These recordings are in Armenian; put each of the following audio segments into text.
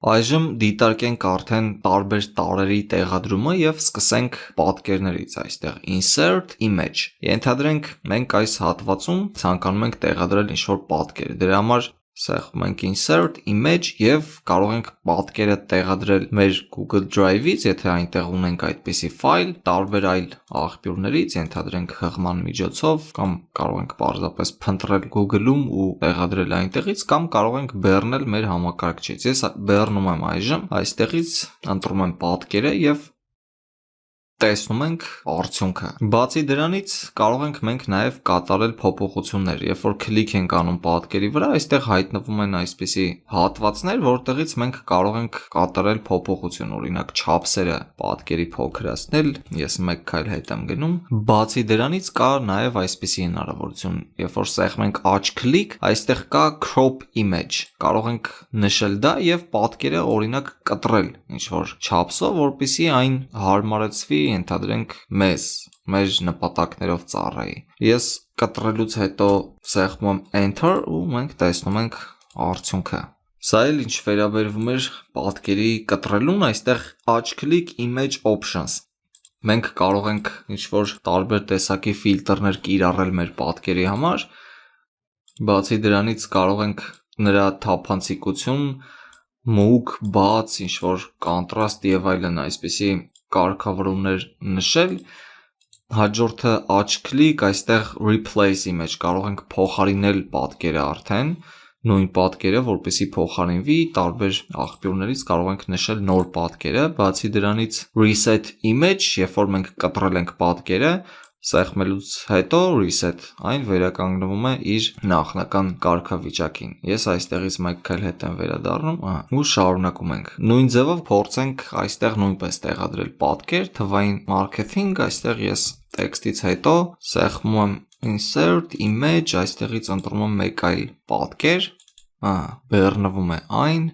Այժմ դիտարկենք արդեն տարբեր տարրերի տեղադրումը եւ սկսենք պատկերներից այստեղ insert image։ Ենթադրենք մենք այս հատվածում ցանկանում ենք տեղադրել ինչ-որ պատկեր։ Դրա համար սեղմում ենք insert image եւ կարող ենք պատկերը տեղադրել մեր Google Drive-ից, եթե այնտեղ ունենք այդպիսի ֆայլ, տարբեր այլ աղբյուրներից, ենթադրենք հղման միջոցով, կամ կարող ենք պարզապես փնտրել Google-ում ու տեղադրել այնտեղից, կամ կարող ենք բեռնել մեր համակարգչից։ Ես բեռնում եմ այժմ, այստեղից ընտրում եմ պատկերը եւ տեսնում ենք արդյունքը։ Բացի դրանից կարող ենք մենք նաև կատարել փոփոխություններ, երբ որ քլիք ենք անում պատկերի վրա, այստեղ հայտնվում են այսպիսի հատվածներ, որտեղից մենք կարող ենք կատարել փոփոխություն, օրինակ չափսերը պատկերի փոքրացնել, ես մեկ քայլ հետ եմ գնում։ Բացի դրանից կա նաև այսպիսի հնարավորություն, երբ որ սեղմենք աջ քլիք, այստեղ կա crop image, կարող ենք նշել դա եւ պատկերը օրինակ կտրել ինչ-որ չափսով, որպեսզի այն հարմարեցվի ենթադրենք մեզ, մեր նպատակներով ծառայի։ Ես կտրելուց հետո սեղմում եմ enter ու մենք տեսնում ենք արդյունքը։ Սա էլ ինչ վերաբերվում էր պատկերի կտրելուն, այստեղ աջ քլիք image options։ Մենք կարող ենք ինչ-որ տարբեր տեսակի ֆիլտրներ կիրառել մեր պատկերի համար։ Բացի դրանից կարող ենք նրա թափանցիկություն, մուգ, բաց, ինչ-որ կոնտրաստ եւ այլն այսպիսի կարգավորումներ նշել։ Հաջորդը աջ քլիք, այստեղ replace image, կարող ենք փոխարինել պատկերը արդեն, նույն պատկերը, որպեսզի փոխարինվի, տարբեր աղբյուրներից կարող ենք նշել նոր պատկերը։ Բացի դրանից reset image, երբ որ մենք կտրել ենք պատկերը, սեղմելուց հետո reset, այն վերականգնվում է իր նախնական կարգավիճակին։ Ես այստեղից մեկ քայլ հետ եմ վերադառնում ու շարունակում ենք։ Նույն ձևով փորձենք այստեղ նույնպես տեղադրել պատկեր, թվային marketing, այստեղ ես տեքստից հետո սեղմում եմ insert image, այստեղից ընտրում եմ մեկ այլ պատկեր, բեռնվում է այն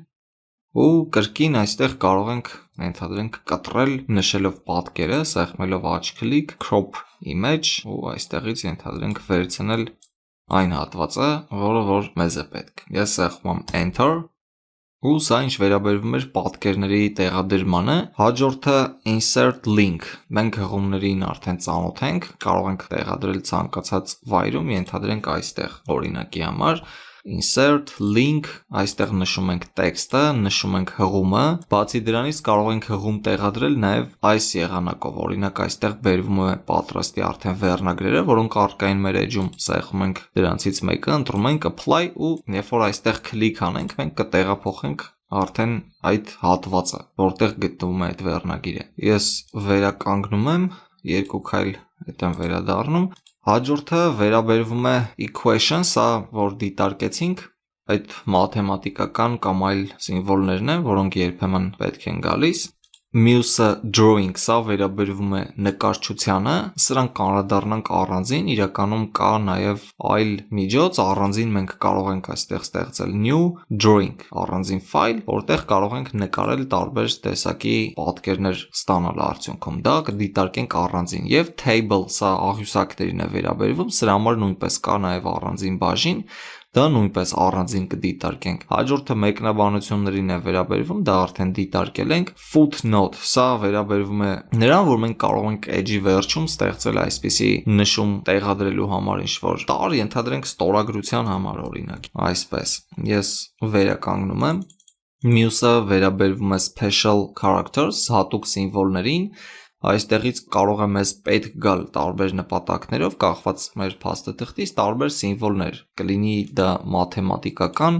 ու կրկին այստեղ կարող ենք ենթադրենք կտրել նշելով պատկերը, սեղմելով աջ քլիք, crop image ու այստեղից ենթադրենք վերցնել այն հատվածը, որը որ մեզ է պետք։ Ես սեղմում եմ enter ու սա ինչ վերաբերվում էր պատկերների տեղադրմանը։ Հաջորդը insert link։ Մենք հղումներին արդեն ծանոթ ենք, կարող ենք տեղադրել ցանկացած վայրում, ենթադրենք այստեղ օրինակի համար insert link, այստեղ նշում ենք տեքստը, նշում ենք հղումը, բացի դրանից կարող ենք հղում տեղադրել նաև այս եղանակով, օրինակ այստեղ բերվում է պատրաստի արդեն վերնագրերը, որոնք առկա են մեր էջում, սեղմում ենք դրանցից մեկը, ընտրում ենք apply ու երբ որ այստեղ քլիք անենք, մենք կտեղափոխենք արդեն այդ հատվածը, որտեղ գտնվում է այդ վերնագիրը։ Ես վերականգնում եմ, երկու քայլ հետ եմ վերադառնում։ Հաջորդը վերաբերվում է equation, սա որ դիտարկեցինք, այդ մաթեմատիկական կամ այլ սիմվոլներն են, որոնք երբեմն պետք են գալիս։ Մյուսը drawing, սա վերաբերվում է նկարչությանը, սրանք կանրադառնանք առանձին, իրականում կա նաև այլ միջոց, առանձին մենք կարող ենք այստեղ ստեղծել new drawing, առանձին ֆայլ, որտեղ կարող ենք նկարել տարբեր տեսակի պատկերներ ստանալ արդյունքում։ Դա կդիտարկենք առանձին եւ table, սա աղյուսակներին է վերաբերվում, սրա համար նույնպես կա նաև առանձին բաժին, դա նույնպես առանձին կդիտարկենք։ Հաջորդը մեկնաբանություններին է վերաբերվում, դա արդեն դիտարկել ենք։ Footnote, սա վերաբերվում է նրան, որ մենք կարող ենք edge-ի վերջում ստեղծել այսպիսի նշում տեղադրելու համար ինչ-որ տար, ենթադրենք ստորագրության համար օրինակ, այսպես։ Ես վերականգնում եմ։ Մյուսը վերաբերվում է special characters, հատուկ սիմվոլներին։ Այստեղից կարող է մեզ պետք գալ տարբեր նպատակներով, կախված մեր փաստաթղթից տարբեր սիմվոլներ, կլինի դա մաթեմատիկական,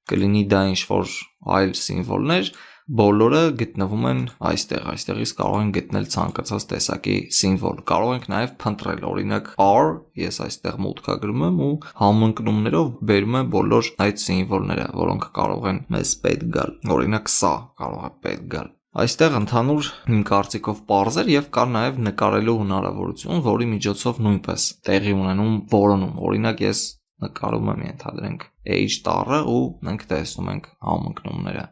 կլինի դա ինչ-որ այլ սիմվոլներ, բոլորը գտնվում են այստեղ, այստեղից կարող ենք գտնել ցանկացած տեսակի սիմվոլ, կարող ենք նաև փնտրել, օրինակ R, ես այստեղ մուտքագրում եմ ու համընկնումներով բերում եմ բոլոր այդ սիմվոլները, որոնք կարող են մեզ պետք գալ, օրինակ սա կարող է պետք գալ։ Այստեղ ընդհանուր իմ կարծիքով պարզ էր եւ կար նաեւ նկարելու հնարավորություն, որի միջոցով նույնպես տեղի ունենում որոնում։ Օրինակ ես նկարում եմ ենթադրենք H տառը ու մենք տեսնում ենք համընկնումները։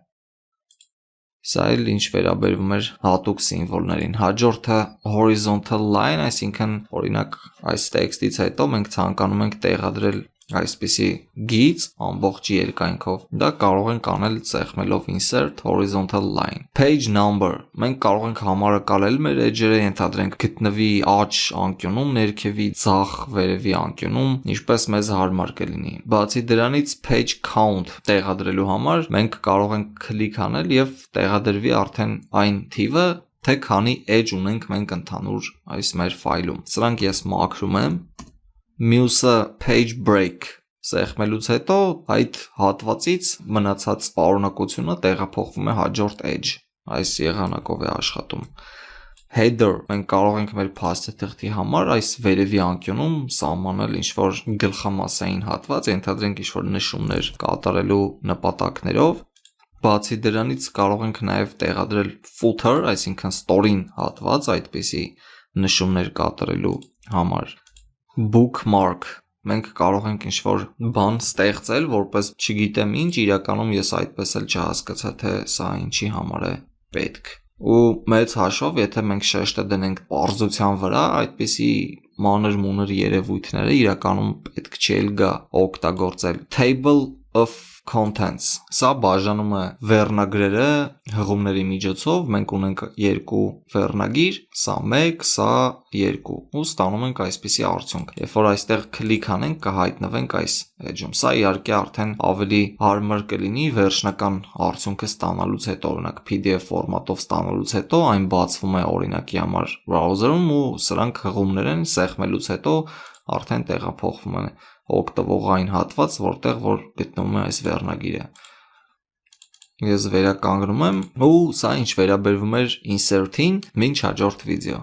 Սա էլ ինչ վերաբերվում էր հատուկ սիմվոլներին։ Հաջորդը horizontal line, այսինքն օրինակ այս տեքստից հետո մենք ցանկանում ենք տեղադրել այսպիսի գիծ ամբողջ երկայնքով, դա կարող ենք անել սեղմելով insert horizontal line. Page number, մենք կարող ենք համարը կալել մեր էջերը, ենթադրենք գտնվի աջ անկյունում, ներքևի ձախ վերևի անկյունում, ինչպես մեզ հարմար կլինի։ Բացի դրանից page count տեղադրելու համար մենք կարող ենք քլիկ անել եւ տեղադրվի արդեն այն թիվը, թե քանի edge ունենք մենք ընդհանուր այս մեր ֆայլում։ Սրանք ես մաքրում եմ։ Մյուսը page break սեղմելուց հետո այդ հատվածից մնացած պարունակությունը տեղափոխվում է հաջորդ edge, այս եղանակով է աշխատում։ Header, մենք կարող ենք մեր փաստաթղթի համար այս վերևի անկյունում սահմանել ինչ-որ գլխամասային հատված, ենթադրենք ինչ-որ նշումներ կատարելու նպատակներով։ Բացի դրանից կարող ենք նաև տեղադրել footer, այսինքն ստորին հատված, այդպիսի նշումներ կատարելու համար։ Bookmark, մենք կարող ենք ինչ-որ բան ստեղծել, որպես չգիտեմ ինչ, իրականում ես այդպես էլ չհասկացա, թե սա ինչի համար է պետք։ Ու մեծ հաշվով, եթե մենք շեշտը դնենք պարզության վրա, այդպիսի մանր-մունր երևույթները իրականում պետք չի էլ գա օգտագործել։ Table of contents, սա բաժանում է վերնագրերը հղումների միջոցով, մենք ունենք երկու վերնագիր, սա 1, սա 2 ու ստանում ենք այսպիսի արդյունք։ Երբ որ այստեղ քլիկ անենք, կհայտնվենք այս էջում։ Սա իհարկե արդեն ավելի հարմար կլինի վերջնական արդյունքը ստանալուց հետո, օրինակ PDF ֆորմատով ստանալուց հետո այն բացվում է օրինակի համար բրաուզերում ու սրանք հղումներ են, սեղմելուց հետո արդեն տեղափոխվում են օգտվողային հատված, որտեղ որ գտնվում է այս վերնագիրը։ Ես վերականգնում եմ ու սա ինչ վերաբերվում էր insert-ին, մինչ հաջորդ վիդեո։